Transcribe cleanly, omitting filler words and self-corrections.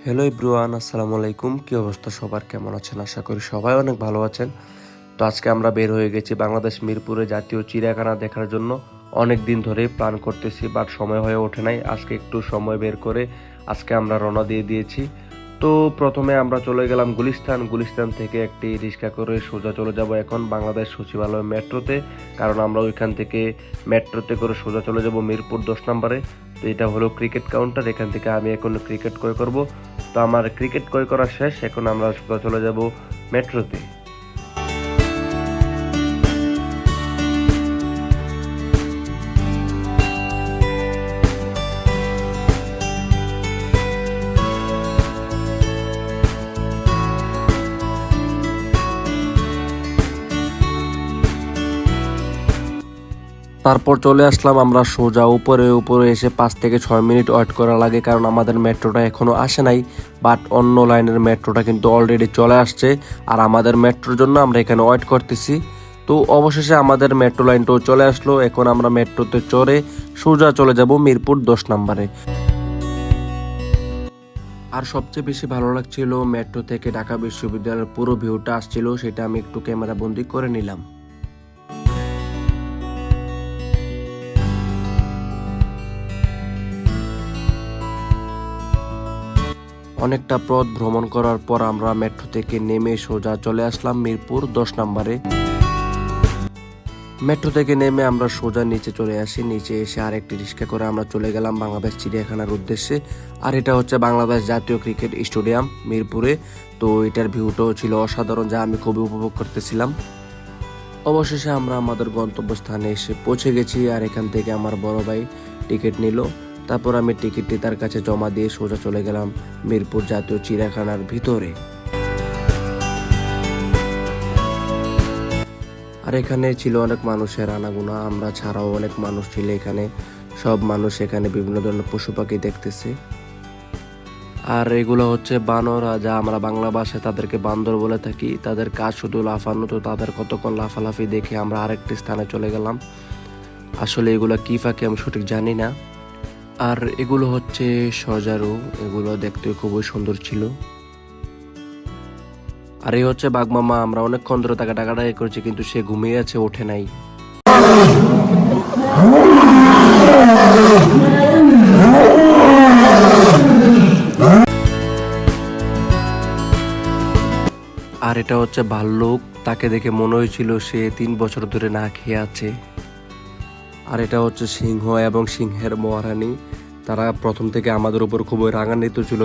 Hello everyone, আসসালামু আলাইকুম। কি অবস্থা সবার, কেমন আছেন? আশা করি সবাই অনেক ভালো আছেন। তো আজকে আমরা বের হয়ে গেছি বাংলাদেশ মিরপুরে জাতীয় চিড়িয়াখানা দেখার জন্য। অনেক দিন ধরেই প্ল্যান করতেছি, বাট সময় হয়ে ওঠে নাই। আজকে একটু সময় বের করে আজকে আমরা রওনা দিয়ে দিয়েছি। তো প্রথমে আমরা চলে গেলাম গুলিস্তান থেকে একটি রিক্সা করে সোজা চলে যাব এখন বাংলাদেশ সচিবালয় মেট্রোতে, কারণ আমরা ওইখান থেকে মেট্রোতে করে সোজা চলে যাব মিরপুর 10 নম্বরে। তো এটা হলো ক্রিকেট কাউন্টার, এখান থেকে আমি এখন ক্রিকেট ক্রয় করব। তো আমার ক্রিকেট ক্রয় করা শেষ, এখন আমরা সোজা চলে যাব মেট্রোতে। তারপর চলে আসলাম আমরা সোজা উপরে এসে 5 থেকে 6 মিনিট ওয়েট করা লাগে, কারণ আমাদের মেট্রোটা এখনো আসে নাই। বাট অন্য লাইনের মেট্রোটা কিন্তু অলরেডি চলে আসছে, আর আমাদের মেট্রোর জন্য আমরা এখানে ওয়েট করতেছি। তো অবশেষে আমাদের মেট্রো লাইনটাও চলে আসলো। এখন আমরা মেট্রোতে চড়ে সোজা চলে যাব মিরপুর 10 নম্বরে। আর সবচেয়ে বেশি ভালো লাগছিল মেট্রো থেকে ঢাকা বিশ্ববিদ্যালয়ের পুরো ভিউটা আসছিল, সেটা আমি একটু ক্যামেরা বন্দি করে নিলাম। অনেকটা পথ ভ্রমণ করার পর আমরা মেট্রো থেকে নেমে সোজা চলে আসলাম মিরপুর 10 নম্বরে। মেট্রো থেকে নেমে আমরা সোজা নিচে চলে আসি। নিচে এসে আরেকটি রিক্সা করে আমরা চলে গেলাম বাংলাদেশ চিড়িয়াখানার উদ্দেশ্যে। আর এটা হচ্ছে বাংলাদেশ জাতীয় ক্রিকেট স্টেডিয়াম মিরপুরে। তো এটার ভিউটাও ছিল অসাধারণ, যা আমি খুবই উপভোগ করতেছিলাম। অবশেষে আমরা আমাদের গন্তব্যস্থানে এসে পৌঁছে গেছি, আর এখান থেকে আমার বড় ভাই টিকিট নিল। তারপর আমি টিকিটটি তার কাছে জমা দিয়ে সোজা চলে গেলাম মিরপুর জাতীয় চিড়িয়াখানার ভিতরে। আর এখানে ছিল অনেক মানুষের আনাগোনা, আমরা ছাড়াও অনেক মানুষ ছিল এখানে। সব মানুষ এখানে বিভিন্ন ধরনের পশু পাখি দেখতেছে। আর এগুলো হচ্ছে বানর, যা আমরা বাংলা ভাষায় তাদেরকে বান্দর বলে থাকি। তাদের কাজ শুধু লাফানো, তো তাদের কতক্ষণ লাফালাফি দেখে আমরা আরেকটি স্থানে চলে গেলাম। আসলে এগুলো কি পাখি আমি সঠিক জানি না। আর এগুলো হচ্ছে সজারু, এগুলো দেখতে খুবই সুন্দর ছিল। আর এই হচ্ছে বাঘমামা, আমরা অনেকক্ষণ ধরে তাকে ডাকাডাকি করেছি, কিন্তু সে ঘুমিয়ে আছে, ওঠে নাই। আর এটা হচ্ছে ভাল্লুক, তাকে দেখে মনে হয়েছিল সে 3 বছর ধরে না খেয়ে আছে। আর এটা হচ্ছে সিংহ এবং সিংহের মহারানী, তারা প্রথম থেকে আমাদের উপর খুবই রাগান্বিত ছিল।